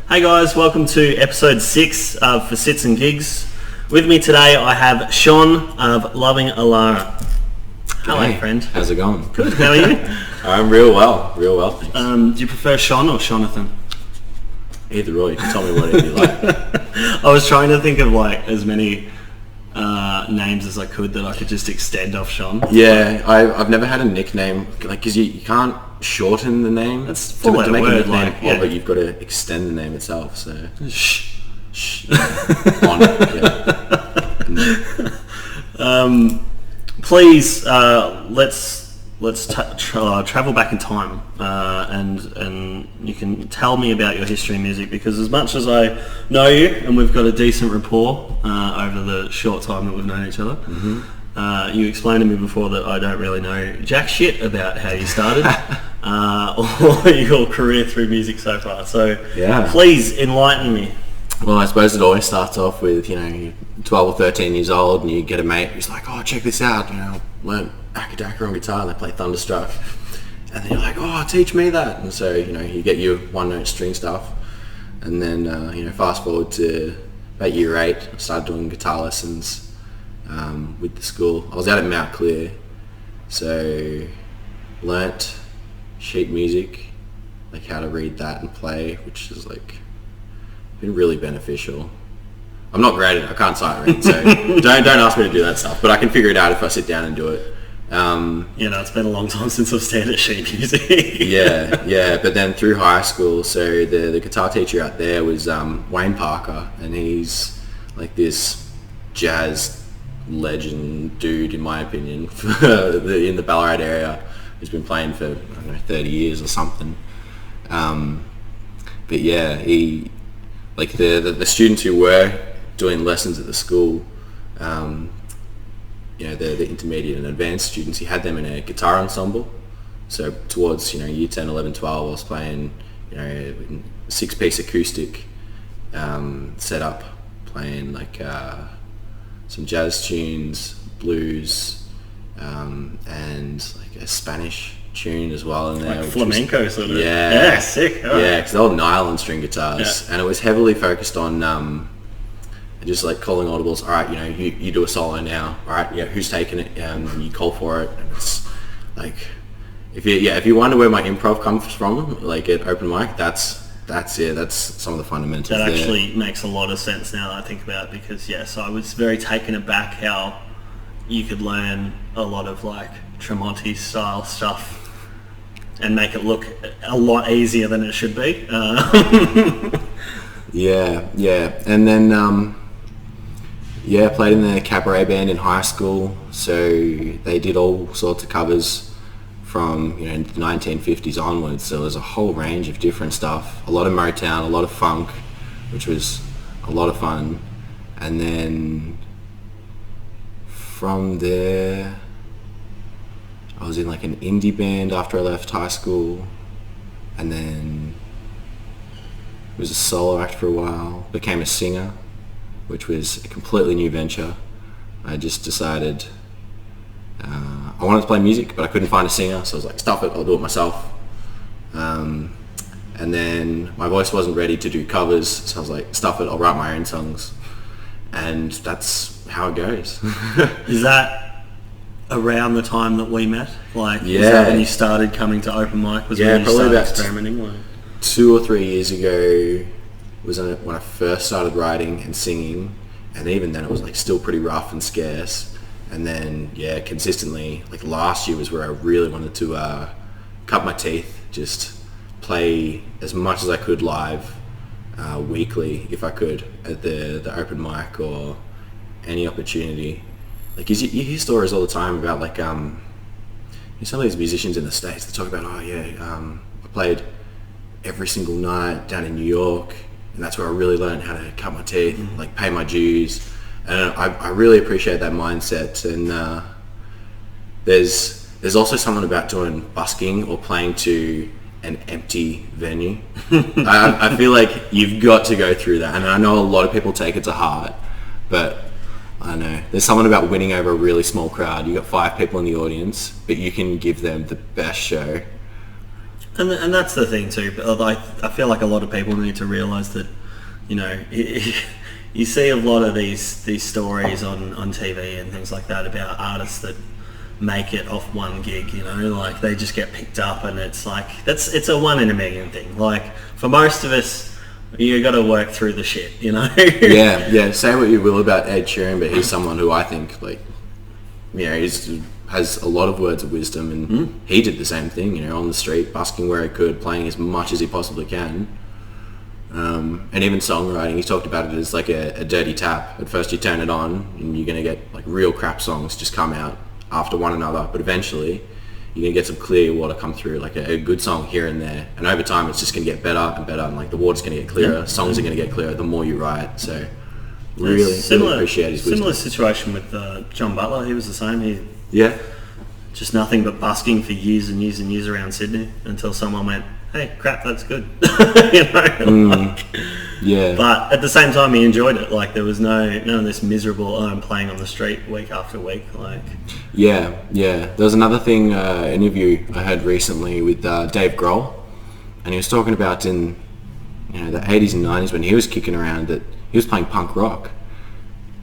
Hey guys, welcome to episode 6 of For Sits and Gigs. With me today I have Shon of Loving Elara. Hello, hey, friend. How's it going? Good, how are you? I'm real well, thanks. Do you prefer Shon or Shonathan? Either or, you can tell me whatever you like. I was trying to think of like as many names as I could that I could just extend off Shon. Yeah, I've never had a nickname, like, because you can't shorten the name. That's full to make word, a nickname like, yeah. but you've got to extend the name itself, so... Shh. On it, yeah. Please, let's travel back in time, and you can tell me about your history in music, because as much as I know you and we've got a decent rapport over the short time that we've known each other, you explained to me before that I don't really know jack shit about how you started or your career through music so far. So Yeah. please enlighten me. Well, I suppose it always starts off with, you're 12 or 13 years old and you get a mate who's like, oh, check this out, I learned Akadaka on guitar and they play Thunderstruck. And then you're like, oh, teach me that. And so, you get your one-note string stuff. And then, fast forward to about year 8, I started doing guitar lessons with the school. I was out at Mount Clear, so learnt sheet music, like how to read that and play, which is like been really beneficial. I'm not great at it, I can't sight read, so don't ask me to do that stuff, but I can figure it out if I sit down and do it. It's been a long time since I've stared at sheet music. yeah, but then through high school, so the guitar teacher out there was Wayne Parker, and he's like this jazz legend dude, in my opinion, in the Ballarat area. He's been playing for, I don't know, 30 years or something. But yeah, he... like the students who were doing lessons at the school, the intermediate and advanced students, he had them in a guitar ensemble. So towards, year 10, 11, 12, I was playing, 6-piece acoustic setup, playing like some jazz tunes, blues, and like a Spanish tune as well in there, like flamenco sort of. Yeah, sick. Yeah, because they were nylon string guitars, and it was heavily focused on just like calling audibles. All right, you do a solo now. All right, yeah, who's taking it? You call for it, and it's like if you wonder where my improv comes from, like at open mic, that's it. That's some of the fundamentals. That actually makes a lot of sense now that I think about it, because so I was very taken aback how you could learn a lot of like Tremonti style stuff and make it look a lot easier than it should be. Yeah. And then, played in the cabaret band in high school. So they did all sorts of covers from, the 1950s onwards. So there's a whole range of different stuff. A lot of Motown, a lot of funk, which was a lot of fun. And then from there, I was in like an indie band after I left high school, and then was a solo act for a while, became a singer, which was a completely new venture. I just decided I wanted to play music, but I couldn't find a singer, so I was like, stuff it, I'll do it myself. And then my voice wasn't ready to do covers, so I was like, stuff it, I'll write my own songs. And that's how it goes. Is that around the time that we met? Like, yeah. Is that when you started coming to open mic? Was when you probably started about experimenting? Like? 2 or 3 years ago was when I first started writing and singing, and even then it was like still pretty rough and scarce. And then consistently, like last year was where I really wanted to cut my teeth, just play as much as I could live weekly if I could at the open mic or any opportunity. Like you hear stories all the time about like some of these musicians in the States, they talk about, I played every single night down in New York, and that's where I really learned how to cut my teeth, like pay my dues. And I really appreciate that mindset. And there's also something about doing busking or playing to an empty venue. I feel like you've got to go through that, and I know a lot of people take it to heart, but I don't know, there's something about winning over a really small crowd. You got 5 people in the audience, but you can give them the best show. And that's the thing too. But I feel like a lot of people need to realise that, you know, you see a lot of these stories on TV and things like that about artists that make it off one gig, you know, like they just get picked up, and it's like it's a 1 in a million thing. Like for most of us, you got to work through the shit, you know. yeah. Say what you will about Ed Sheeran, but he's someone who I think, like, you know, has a lot of words of wisdom, and he did the same thing, you know, on the street, busking where he could, playing as much as he possibly can. And even songwriting, he talked about it as like a dirty tap. At first you turn it on and you're going to get like real crap songs just come out after one another, but eventually you're going to get some clear water come through, like a good song here and there, and over time it's just going to get better and better, and like the water's going to get clearer, songs are going to get clearer the more you write. So really appreciate his wisdom. Similar situation with John Butler. He was the same. Just nothing but busking for years and years and years around Sydney until someone went, hey, crap, that's good. You know? Yeah. But at the same time, he enjoyed it. Like there was none of this miserable, I'm playing on the street week after week. Like. Yeah. There was another thing, interview I heard recently with Dave Grohl, and he was talking about in, you know, the 80s and 90s when he was kicking around, that he was playing punk rock,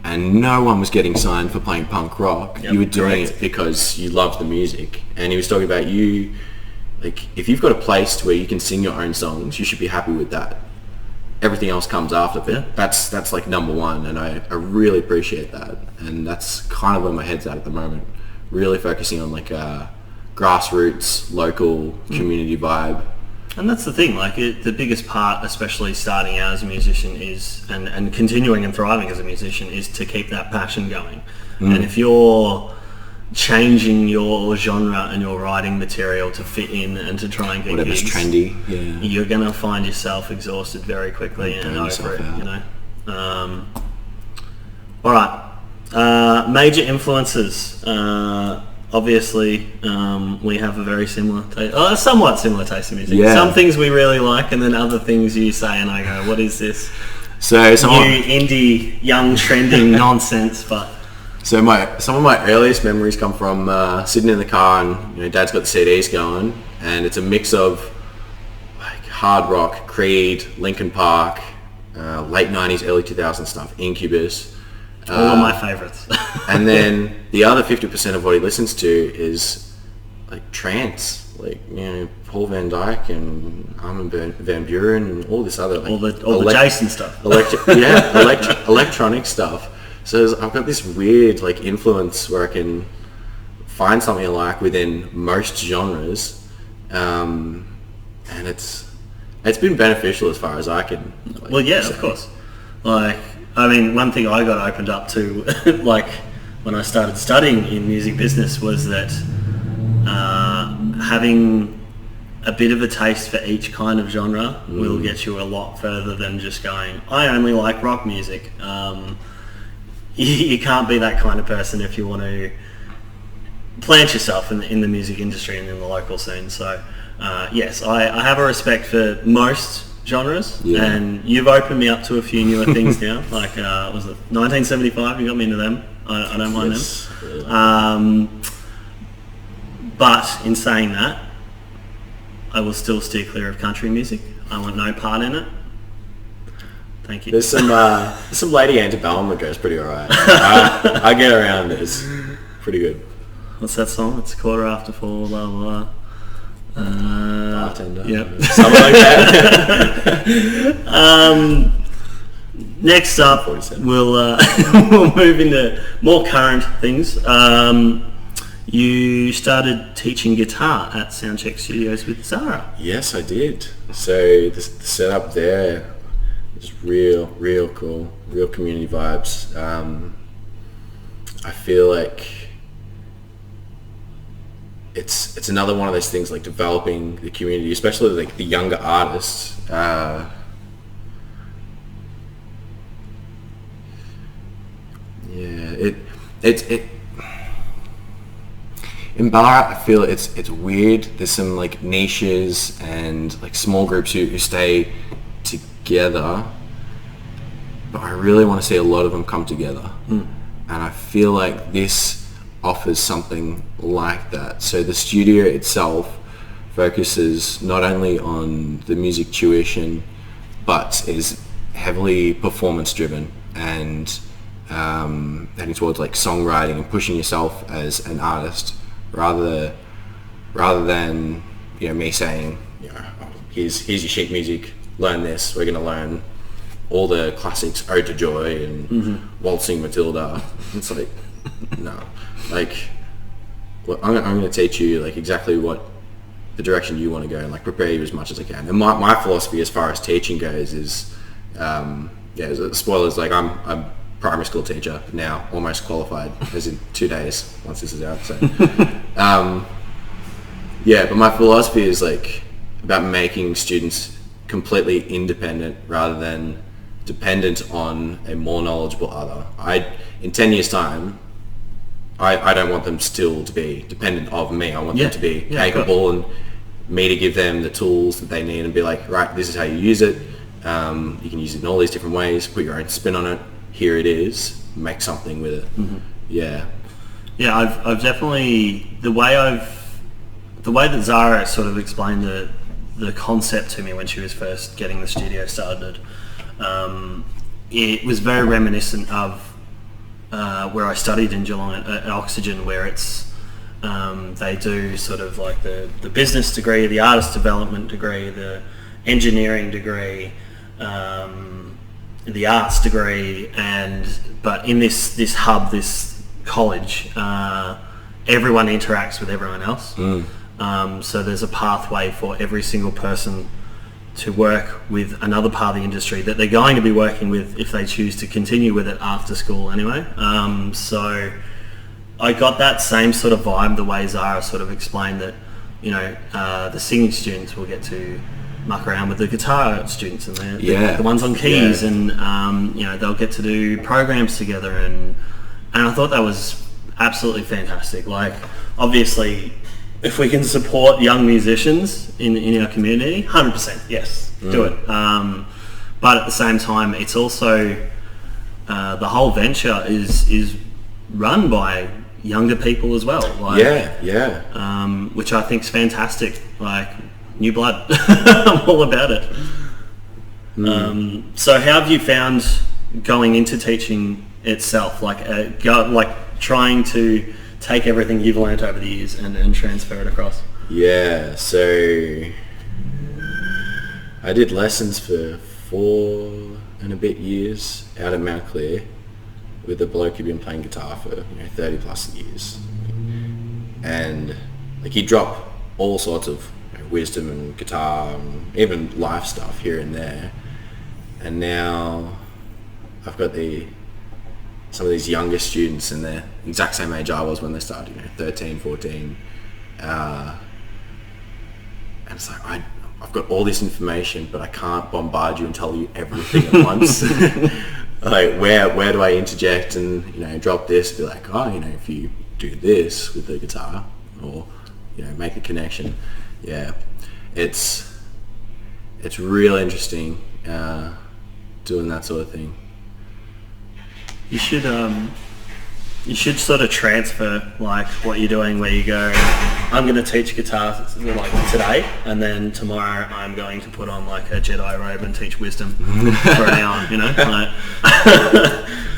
and no one was getting signed for playing punk rock. You were doing it because you loved the music, and he was talking about you. Like, if you've got a place where you can sing your own songs, you should be happy with that. Everything else comes after, but that's like number one, and I really appreciate that. And that's kind of where my head's at the moment. Really focusing on like grassroots, local, community vibe. And that's the thing, like the biggest part, especially starting out as a musician, is, and continuing and thriving as a musician, is to keep that passion going. And if you're changing your genre and your writing material to fit in and to try and get whatever's gigs, trendy, you're going to find yourself exhausted very quickly and over it, you know. All right, major influences. Obviously, we have a very similar taste, somewhat similar taste in music. Some things we really like, and then other things you say and I go, what is this? So some new indie, young, trending nonsense, but... So some of my earliest memories come from sitting in the car, and, you know, Dad's got the CDs going, and it's a mix of like hard rock, Creed, Linkin Park, late 90s, early 2000s stuff, Incubus. All of my favourites. And then the other 50% of what he listens to is like trance, like, you know, Paul Van Dyke and Armin van Buuren and all this other, like, all the Jason stuff. Electronic stuff. So I've got this weird like influence where I can find something I like within most genres, and it's been beneficial as far as I can. Like, well, yeah, of course. Like, I mean, one thing I got opened up to, like when I started studying in music business, was that having a bit of a taste for each kind of genre will get you a lot further than just going, I only like rock music. You can't be that kind of person if you want to plant yourself in the music industry and in the local scene. So yes, I have a respect for most genres, and you've opened me up to a few newer things now. Like was it 1975? You got me into them. I don't mind them. But in saying that, I will still steer clear of country music. I want no part in it. Thank you. There's some Lady Antebellum that goes pretty alright. I get around it. It's pretty good. What's that song? It's 4:15, blah blah blah. Bartender. Yep. Something like that. Next up, we'll move into more current things. You started teaching guitar at Soundcheck Studios with Zara. Yes, I did. So the setup there is real cool, real community vibes. I feel like it's another one of those things, like developing the community, especially like the younger artists. In Ballarat, I feel it's weird. There's some like niches and like small groups who stay together, but I really want to see a lot of them come together. And I feel like this offers something like that. So the studio itself focuses not only on the music tuition, but is heavily performance driven and heading towards like songwriting and pushing yourself as an artist rather than me saying, here's your sheet music, learn this. We're going to learn all the classics, Ode to Joy and Waltzing Matilda. It's like, no, like, well, I'm going to teach you like exactly what the direction you want to go and like prepare you as much as I can. And my philosophy as far as teaching goes is, spoilers, like I'm a primary school teacher now, almost qualified, as in 2 days once this is out. So, but my philosophy is like about making students completely independent rather than dependent on a more knowledgeable other. In 10 years time, I don't want them still to be dependent of me. I want them to be capable and me to give them the tools that they need and be like, right, this is how you use it. You can use it in all these different ways, put your own spin on it. Here it is, make something with it. Mm-hmm. Yeah, I've definitely, the way that Zara sort of explained the concept to me when she was first getting the studio started, it was very reminiscent of where I studied in Geelong at Oxygen, where it's they do sort of like the business degree, the artist development degree, the engineering degree, the arts degree, but in this hub, this college, everyone interacts with everyone else. So there's a pathway for every single person to work with another part of the industry that they're going to be working with if they choose to continue with it after school anyway. So I got that same sort of vibe the way Zara sort of explained that, the singing students will get to muck around with the guitar students and the ones on keys, and they'll get to do programs together, and I thought that was absolutely fantastic. Like, obviously, if we can support young musicians in our community, 100%, yes, do it. But at the same time, it's also the whole venture is run by younger people as well. Like, which I think is fantastic. Like, new blood, I'm all about it. So, how have you found going into teaching itself? Like, trying to take everything you've learned over the years and transfer it across? Yeah, so I did lessons for 4 and a bit years out at Mount Clear with a bloke who'd been playing guitar for 30 plus years, and like he'd drop all sorts of wisdom and guitar and even life stuff here and there, and now I've got some of these younger students, and they're the exact same age I was when they started, 13, 14. And it's like, I've got all this information, but I can't bombard you and tell you everything at once. Like, where do I interject and, drop this, be like, if you do this with the guitar, or, make a connection. Yeah, it's real interesting doing that sort of thing. You should sort of transfer like what you're doing, where you go, I'm going to teach guitar like today, and then tomorrow I'm going to put on like a Jedi robe and teach wisdom for an hour, like,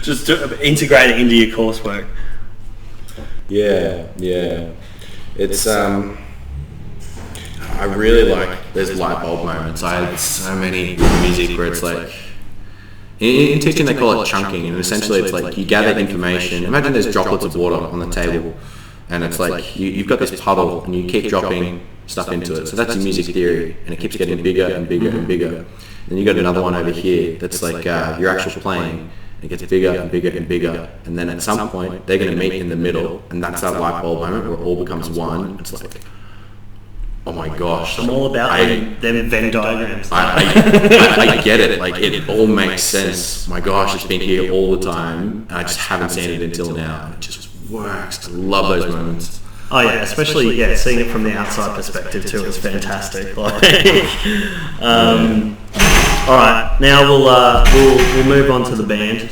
just integrate it into your coursework. Yeah. It's I really like, there's light bulb moments. I had so many music where it's like, in teaching they call it chunking, and essentially it's like you gather information. Imagine there's droplets of water on the table, and it's like you've got this puddle and you keep dropping stuff into it. So that's your music theory, and it keeps getting bigger and bigger and bigger. Then you got another one over here that's like your actual playing. It gets bigger and bigger and bigger, and then at some point they're going to meet in the middle, and that's that light bulb moment where it all becomes one. It's like, oh my gosh! I'm all about them Venn diagrams. I get it. Like, it all makes sense. My gosh, it's been here all the time. I just haven't seen it until now. It just works. I love those moments. Oh yeah, especially seeing it from the outside perspective too is fantastic. Like, all right, now we'll move on to the band.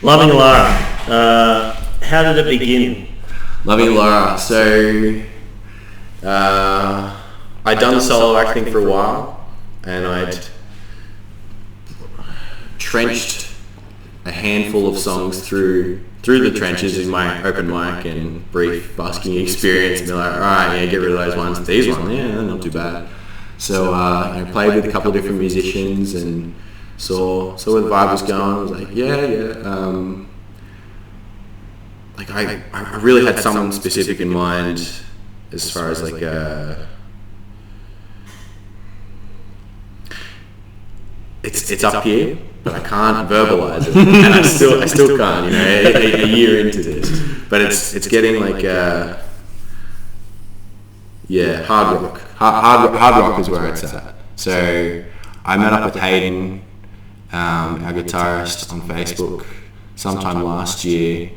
Loving Elara. How did it begin? Loving Elara. So I'd done the solo acting for a while, and I'd trenched a handful of songs through the trenches in my open mic and brief busking experience, and be like, all right, yeah, get rid of those ones. These ones, yeah, they're not too bad. So I played with a couple of different musicians and saw where the vibe was going. I was like, yeah. Like I really had someone specific in mind as far as like it's up here, but I can't verbalize it, and I still can't. You know, a year into this, but it's getting like hard rock. Hard rock is where it's at. So I met up with Hayden, our guitarist, on Facebook sometime last year.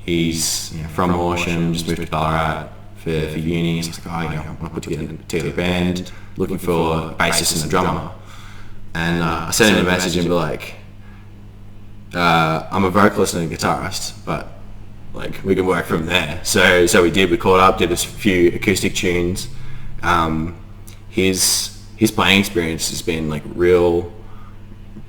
He's from Horsham, just moved to Ballarat for uni. He's like, I want to put together a band, looking for a bassist and a drummer. And I sent him a message and be like, I'm a vocalist and a guitarist, but like we can work from there. So we did. We caught up, did a few acoustic tunes. His playing experience has been like real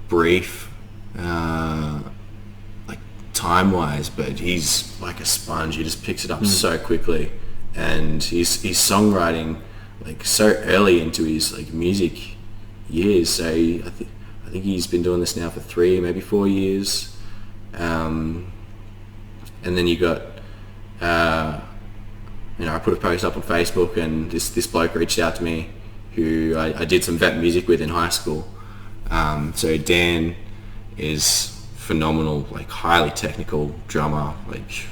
brief, like time-wise, but he's like a sponge. He just picks it up so quickly, and he's songwriting like so early into his like music years. So I think he's been doing this now for 3, maybe 4 years. And then you got, I put a post up on Facebook, and this bloke reached out to me, who I did some vet music with in high school. So Dan is phenomenal, like highly technical drummer, like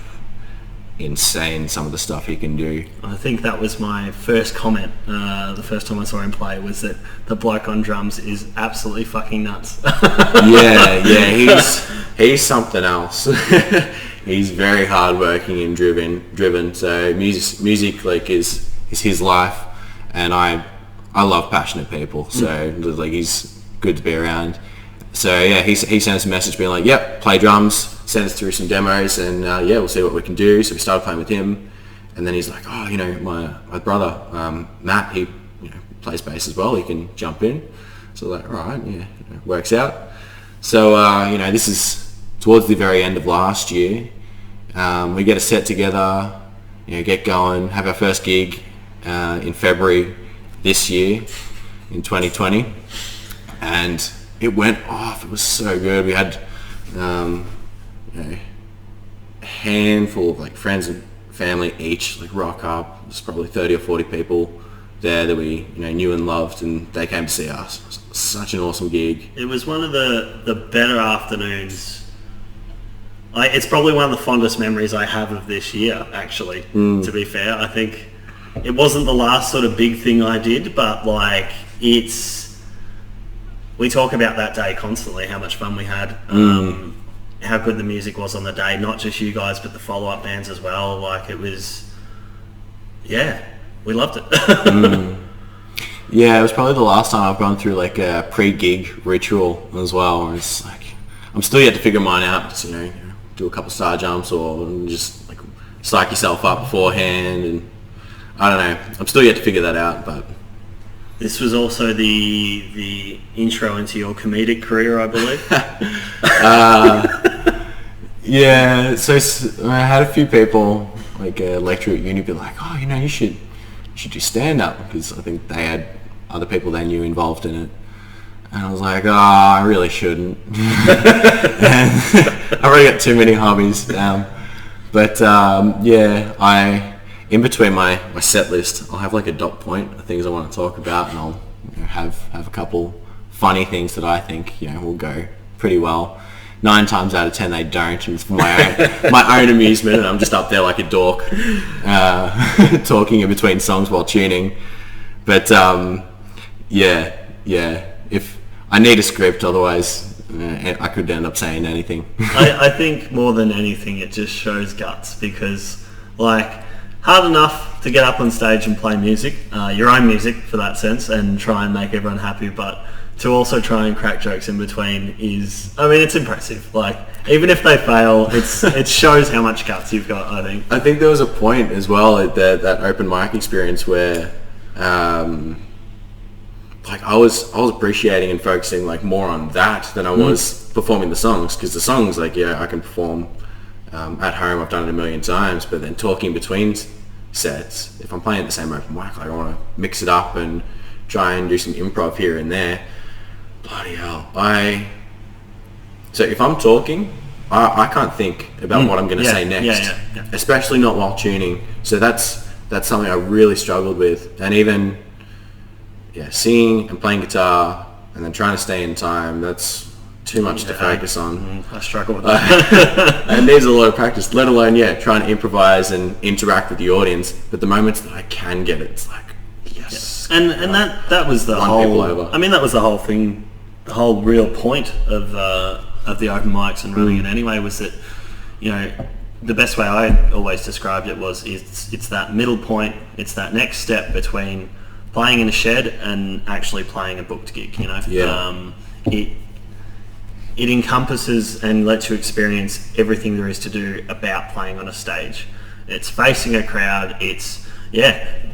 insane some of the stuff he can do. I think that was my first comment the first time I saw him play, was that the bloke on drums is absolutely fucking nuts. yeah, he's something else. He's very hardworking and driven. So music like is his life, and I love passionate people. So like he's good to be around. So yeah, he sent us a message being like, yep, play drums, send us through some demos, and we'll see what we can do. So we started playing with him, and then he's like, my brother Matt, he plays bass as well, he can jump in. So like, all right, works out. So this is towards the very end of last year. We get a set together, get going, have our first gig in February this year, in 2020, and it went off. It was so good. We had a handful of like friends and family each like rock up. There's probably 30 or 40 people there that we knew and loved, and they came to see us. It was such an awesome gig. It was one of the better afternoons. It's probably one of the fondest memories I have of this year, actually, to be fair. I think it wasn't the last sort of big thing I did, but like we talk about that day constantly, how much fun we had, how good the music was on the day, not just you guys, but the follow-up bands as well. Like it was, we loved it. Yeah, it was probably the last time I've gone through like a pre-gig ritual as well, where it's like, I'm still yet to figure mine out, just, do a couple star jumps or just like psych yourself up beforehand, and I don't know, I'm still yet to figure that out, but... This was also the intro into your comedic career, I believe. Yeah, so I had a few people like lecture at uni be like, oh, you should do stand-up, because I think they had other people they knew involved in it. And I was like, oh, I really shouldn't. And I've already got too many hobbies. But in between my set list, I'll have like a dot point of things I want to talk about, and I'll have a couple funny things that I think will go pretty well. 9 times out of 10 they don't, and it's for my own amusement, and I'm just up there like a dork talking in between songs while tuning. But if I need a script, otherwise I could end up saying anything. I think more than anything it just shows guts, because like hard enough to get up on stage and play music, your own music for that sense, and try and make everyone happy, but to also try and crack jokes in between is, I mean, it's impressive. Like, even if they fail, it shows how much guts you've got, I think. I think there was a point as well at that open mic experience where, like I was appreciating and focusing like more on that than I was performing the songs, because the songs, like, yeah, I can perform at home. I've done it a million times, but then talking between sets, if I'm playing at the same open mic, like, I want to mix it up and try and do some improv here and there. Bloody hell. So if I'm talking, I can't think about what I'm going to say next, especially not while tuning. So that's something I really struggled with. And even singing and playing guitar and then trying to stay in time, that's too much to focus on. I struggle with that. And there's a lot of practice, let alone trying to improvise and interact with the audience. But the moments that I can get it, it's like, yes. And that was the whole, I mean, that was the whole thing, the whole real point of the open mics and running it anyway, was that, you know, the best way I always described it was it's that middle point, it's that next step between playing in a shed and actually playing a booked gig, you know. It encompasses and lets you experience everything there is to do about playing on a stage. It's facing a crowd, it's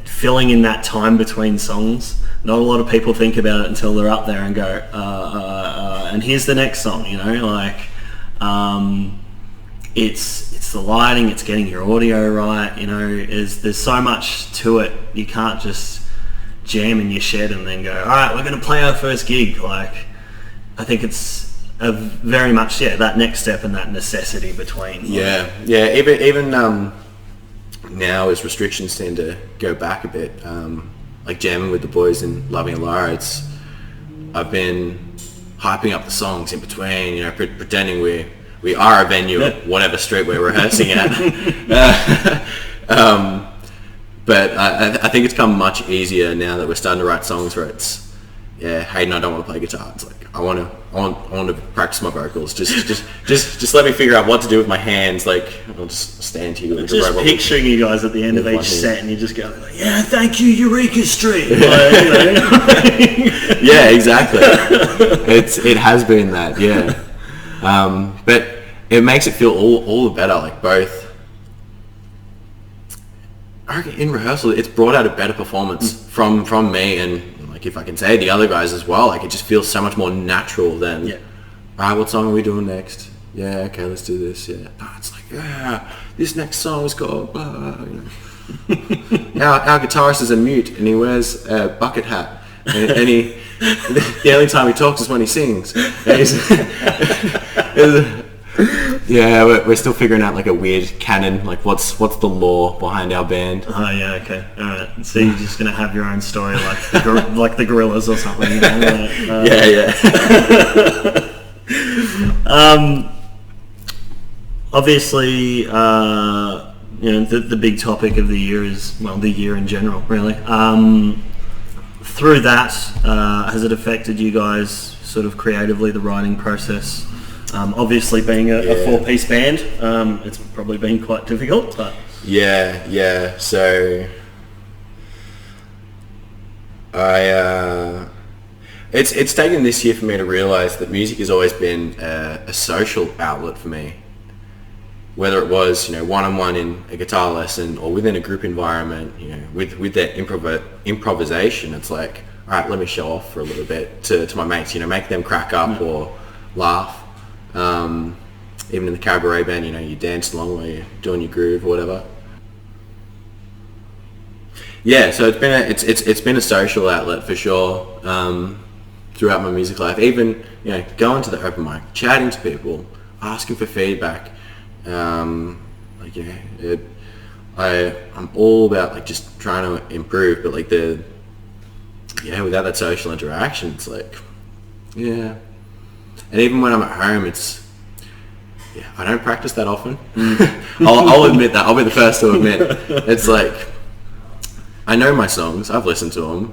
filling in that time between songs. Not a lot of people think about it until they're up there and go, and here's the next song, you know, like, it's the lighting, it's getting your audio right, you know, there's so much to it. You can't just jam in your shed and then go, all right, we're going to play our first gig. Like, I think it's a very much, that next step and that necessity between. Even now, as restrictions tend to go back a bit, like jamming with the boys in Loving Elara, I've been hyping up the songs in between, you know, pretending we are a venue at whatever street we're rehearsing at. But I think it's come much easier now that we're starting to write songs where it's, Hayden, I don't want to play guitar. It's like, I want to practice my vocals. Just let me figure out what to do with my hands. Like, I'll just stand here with just picturing you guys at the end of each set, and you just go like, thank you, Eureka Street. Exactly. It has been that, but it makes it feel all the better. Like, both, I reckon in rehearsal, it's brought out a better performance from me, and like, if I can say the other guys as well, like, it just feels so much more natural than, all right, what song are we doing next? Okay, let's do this. No, it's like, this next song is called, you know. Our guitarist is a mute and he wears a bucket hat, and he the only time he talks is when he sings. We're still figuring out like a weird canon, like what's the lore behind our band. Okay, all right. So you're just gonna have your own story, like the Gorillas or something. You know? Obviously, you know, the big topic of the year is, well, the year in general, really. Through that, has it affected you guys sort of creatively, the writing process? Obviously, being a four-piece band, it's probably been quite difficult. But so it's taken this year for me to realise that music has always been a social outlet for me. Whether it was, you know, one-on-one in a guitar lesson or within a group environment, you know, with that improvisation, it's like, all right, let me show off for a little bit to my mates, you know, make them crack up or laugh. Even in the cabaret band, you know, you dance along while you're doing your groove or whatever. So it's been a social outlet for sure, throughout my music life. Even, you know, going to the open mic, chatting to people, asking for feedback. I'm all about like just trying to improve, but like without that social interaction, it's like, and even when I'm at home, it's, I don't practice that often. I'll admit that. I'll be the first to admit. It's like, I know my songs. I've listened to them.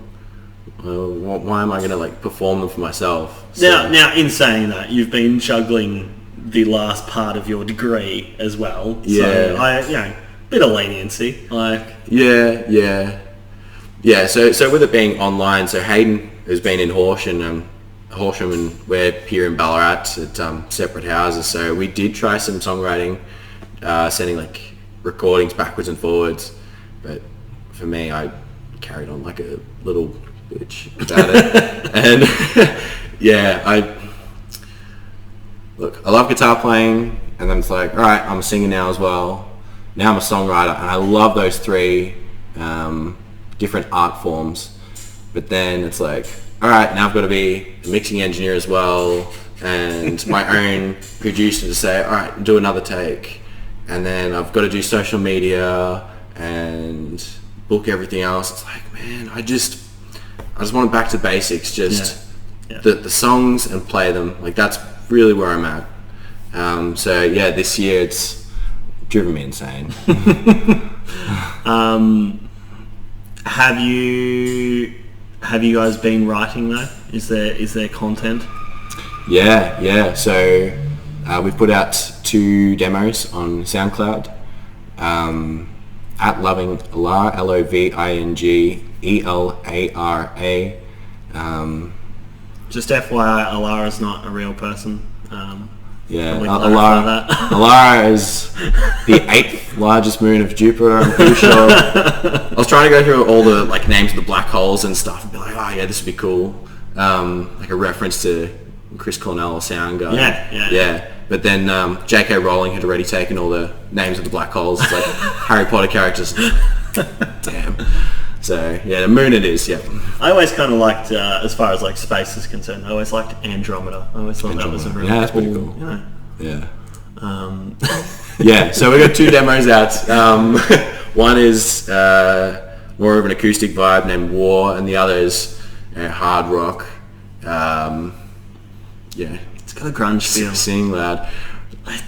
Why am I going to like perform them for myself? So, now, in saying that, you've been juggling the last part of your degree as well. So bit of leniency. Like So with it being online, so Hayden has been in Horsham, Horsham, and we're here in Ballarat at separate houses. So we did try some songwriting, sending like recordings backwards and forwards. But for me, I carried on like a little bitch about it. And yeah, I love guitar playing, and then it's like, all right, I'm a singer now as well. Now I'm a songwriter, and I love those three different art forms. But then it's like, all right, now I've got to be a mixing engineer as well, and my own producer to say, all right, do another take. And then I've got to do social media and book everything else. It's like, man, I just want back to basics, just the songs and play them. Like, that's really where I'm at. So yeah, this year it's driven me insane. Have you guys been writing though? Is there content? Yeah. So we've put out 2 demos on SoundCloud. At Loving Elara, LOVING ELARA. Just FYI, Elara's not a real person. Elara is the 8th largest moon of Jupiter, I'm pretty sure. I was trying to go through all the like names of the black holes and stuff and be like, oh yeah, this would be cool. Like a reference to Chris Cornell, sound guy. Yeah. But then J.K. Rowling had already taken all the names of the black holes. It's like Harry Potter characters. Damn. So yeah, the moon it is. Yeah. I always kind of liked, as far as like space is concerned, I always liked Andromeda. I always thought that was a really that's cool, pretty cool. You know. Yeah. Yeah. So we got 2 demos out. One is more of an acoustic vibe named War, and the other is hard rock. Yeah. It's got a grunge feel. Sing loud.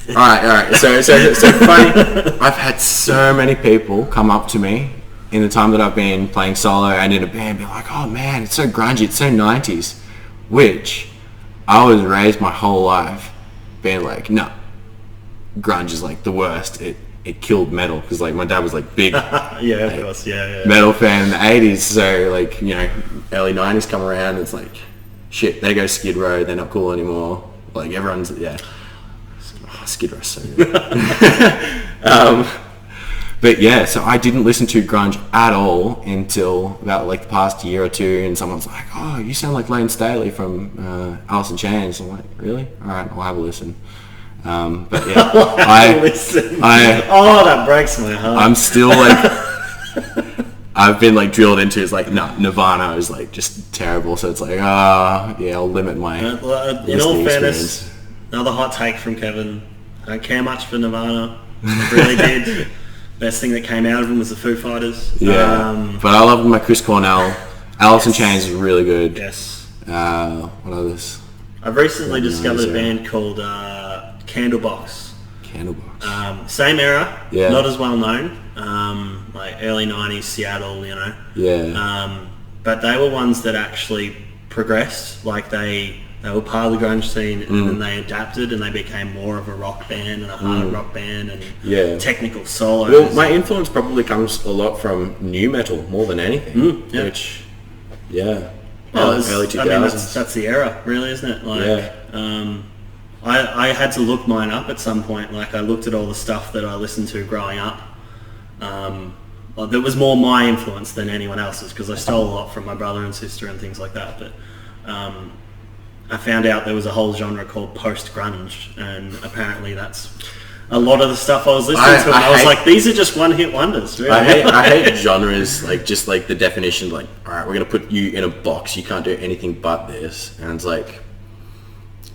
All right. So funny. I've had so many people come up to me in the time that I've been playing solo and in a band, be like, oh man, it's so grungy, it's so 90s. Which I was raised my whole life being like, no, grunge is like the worst. It killed metal, because like my dad was like big yeah, of course, yeah. metal fan in the 80s. So like, you know, early 90s come around, and it's like, shit, they go Skid Row, they're not cool anymore. Like everyone's, Skid Row's so good. But yeah, so I didn't listen to grunge at all until about like the past year or two, and someone's like, oh, you sound like Lane Staley from Alice in Chains. I'm like, really? All right, I'll have a listen. But yeah, that breaks my heart. I'm still like, I've been like drilled into, it's like, no, Nirvana is like just terrible. So it's like, I'll limit my in all fairness, another hot take from Kevin. I don't care much for Nirvana. I really did. Best thing that came out of them was the Foo Fighters. Yeah, but I love my Chris Cornell. Alice in Chains is really good. Yes. What others? I've recently discovered a band called Candlebox. Same era, not as well known. Like early 90s Seattle, you know. Yeah. But they were ones that actually progressed. Like they were part of the grunge scene, and then they adapted and they became more of a rock band and a hard rock band and technical solos. Well, my influence probably comes a lot from nu metal more than anything. Which, early 2000s. I mean, that's the era, really, isn't it? Like, I had to look mine up at some point. Like, I looked at all the stuff that I listened to growing up. That was more my influence than anyone else's, because I stole a lot from my brother and sister and things like that. But I found out there was a whole genre called post-grunge, and apparently that's a lot of the stuff I was listening to. And I was like, these are just one-hit wonders. Really. I hate genres, like just like the definition, like, all right, we're going to put you in a box. You can't do anything but this. And it's like,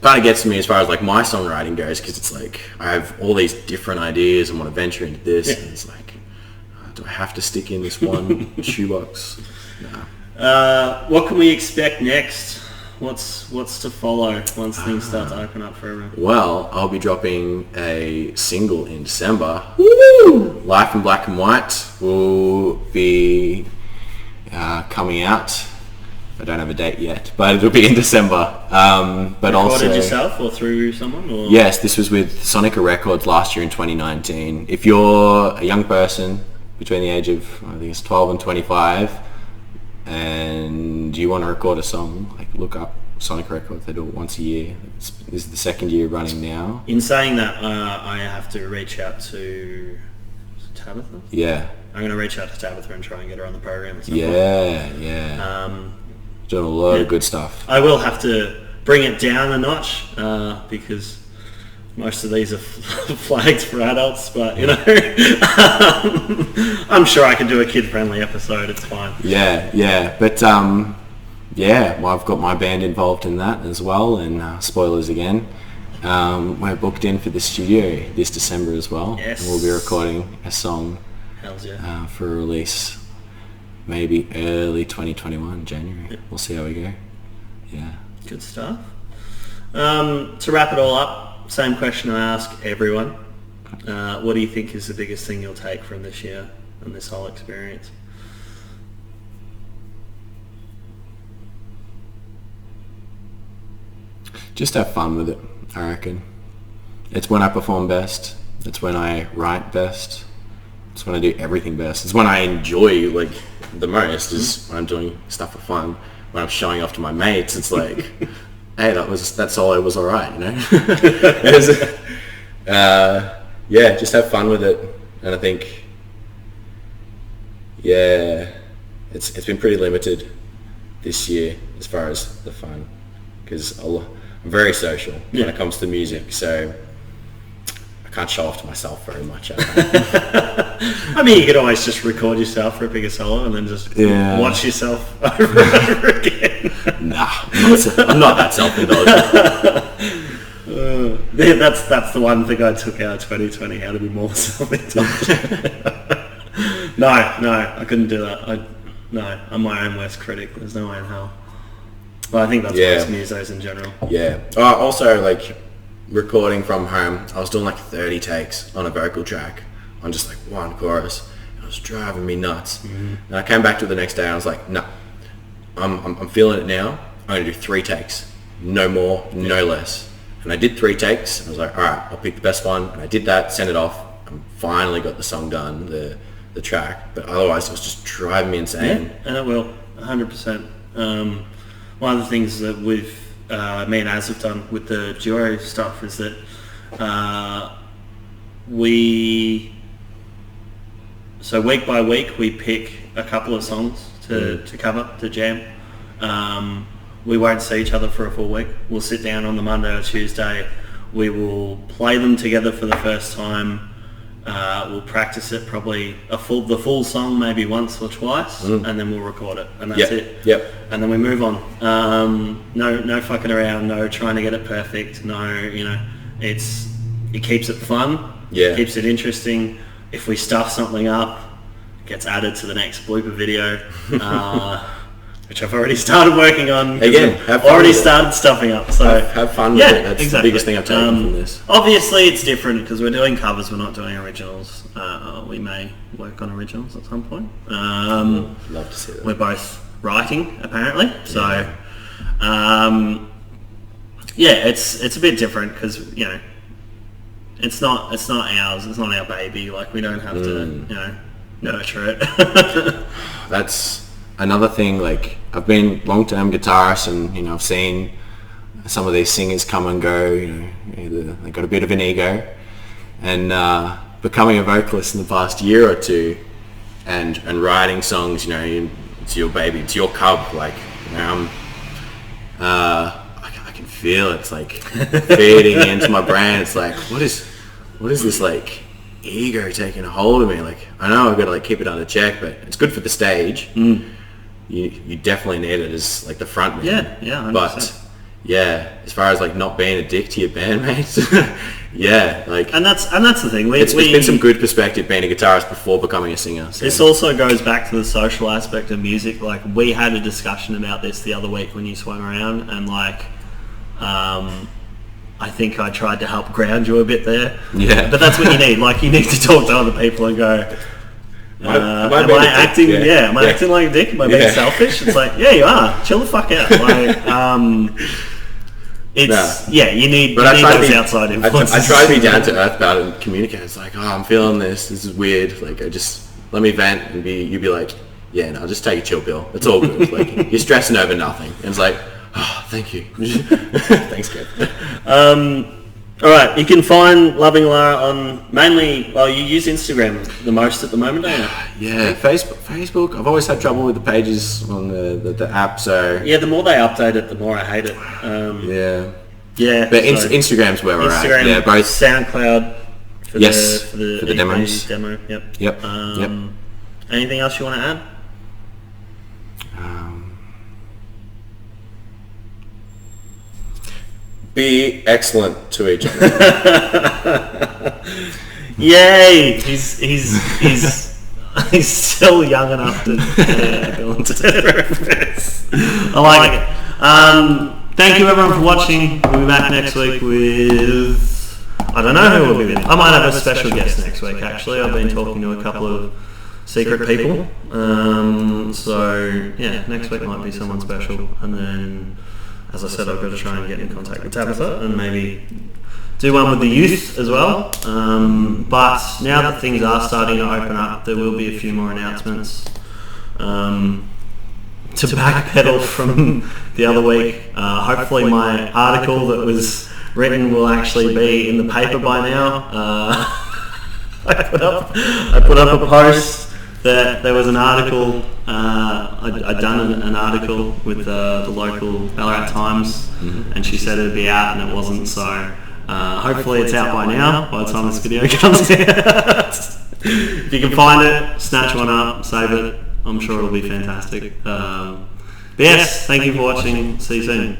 kind of gets to me as far as like my songwriting goes, because it's like I have all these different ideas and want to venture into this, and it's like, do I have to stick in this one shoebox? No. What can we expect next? What's to follow once things start to open up for everyone? Well, I'll be dropping a single in December. Woo! Life in Black and White will be coming out. I don't have a date yet, but it'll be in December. But recorded also yourself or through someone? Or? Yes, this was with Sonica Records last year in 2019. If you're a young person between the age of, I think it's 12 and 25, and you want to record a song, like look up Sonic Records. They do it once a year. This is the second year running now. In saying that, I have to reach out to Tabitha. Yeah. I'm going to reach out to Tabitha and try and get her on the program at some point. Yeah. Doing a lot of good stuff. I will have to bring it down a notch because most of these are flagged for adults, but you know, I'm sure I can do a kid-friendly episode. It's fine. Yeah. But well, I've got my band involved in that as well. And spoilers again, we're booked in for the studio this December as well. Yes. And we'll be recording a song. Hells yeah. For a release maybe early 2021, January. Yeah. We'll see how we go. Yeah. Good stuff. To wrap it all up, same question I ask everyone. What do you think is the biggest thing you'll take from this year and this whole experience? Just have fun with it, I reckon. It's when I perform best. It's when I write best. It's when I do everything best. It's when I enjoy like the most is when I'm doing stuff for fun. When I'm showing off to my mates, it's like, hey, that's all. It was all right, you know. Just have fun with it. And I think, it's been pretty limited this year as far as the fun, because I'm very social when it comes to music, so I can't show off to myself very much. I mean, you could always just record yourself ripping a solo and then just watch yourself over and over again. Nah, I'm not that self-indulgent. That's the one thing I took out of 2020, how to be more self-indulgent. No, I couldn't do that. I'm my own worst critic. There's no way in hell. But I think that's most musos in general. Yeah. Also, like, recording from home, I was doing like 30 takes on a vocal track on just like one chorus. It was driving me nuts. Mm-hmm. And I came back to it the next day and I was like, no, I'm feeling it now. I'm going to do 3 takes. No more, no less. And I did 3 takes. And I was like, all right, I'll pick the best one. And I did that, sent it off. I finally got the song done, the track. But otherwise, it was just driving me insane. Yeah, and it will, 100%. One of the things that me and Az have done with the duo stuff is that week by week we pick a couple of songs to cover, to jam. We won't see each other for a full week. We'll sit down on the Monday or Tuesday. We will play them together for the first time. We'll practice it probably the full song maybe once or twice, and then we'll record it, and that's it. Yep. And then we move on. No fucking around. No trying to get it perfect. No, it keeps it fun. Yeah. Keeps it interesting. If we stuff something up, it gets added to the next blooper video, which I've already started working on. Again, have fun. Already started stuffing up. So have fun with it. That's the biggest thing I've taken from this. Obviously, it's different because we're doing covers. We're not doing originals. We may work on originals at some point. Love to see that. We're both writing, apparently. So, it's a bit different because it's not ours. It's not our baby. Like, we don't have to nurture it. That's another thing. Like, I've been long-term guitarist, and I've seen some of these singers come and go. They got a bit of an ego, and becoming a vocalist in the past year or two, and writing songs. It's your baby. It's your cub. Like, I can feel it. It's like feeding into my brain. It's like, what is this like ego taking a hold of me? Like, I know I've got to like keep it under check, but it's good for the stage. You definitely need it as like the front man. Yeah. 100%. But as far as like not being a dick to your bandmates, like, and that's the thing. It's been some good perspective being a guitarist before becoming a singer. So. This also goes back to the social aspect of music. Like, we had a discussion about this the other week when you swung around, and like, I think I tried to help ground you a bit there. Yeah. But that's what you need. Like, you need to talk to other people and go, am I acting? Am I acting like a dick? Am I being selfish? It's like, yeah, you are. Chill the fuck out. Like, you need those outside influences. I try to be down to earth about it and communicate. It's like, I'm feeling this. This is weird. Like, let me vent, and you'd be like, yeah, no, just take a chill pill. It's all good. Like, you're stressing over nothing. And it's like, Oh, thank you. Thanks, Kev. All right, you can find Loving Elara on mainly. Well, you use Instagram the most at the moment, don't you? Yeah, Facebook. I've always had trouble with the pages on the app. So yeah, the more they update it, the more I hate it. Yeah, but Instagram's where we're at. Yeah, both SoundCloud. For the demos. Demo. Yep. Yep. Anything else you want to add? Be excellent to each other. Yay! He's still young enough to go into this. I like it. Thank you everyone for watching. We'll be back next week with... I don't know who we'll be with. I might have a special guest next week actually. I've been talking to a couple of secret people. So yeah, next week might be someone special. And then, as I said, I've got to try and get in contact with Tabitha and maybe do one with the youth as well. But now that things are starting to open up, there will be a few more announcements. To backpedal from the other week, hopefully my article that was written will actually be in the paper by now. I put up a post that there was an article. I'd done an article with the local Ballarat Times, and she said it'd be out, and it wasn't. So hopefully it's out by now. By the time this video comes out, if you can find it, snatch one up, save it. I'm sure it'll be fantastic. But yes, thank you for watching. See you soon.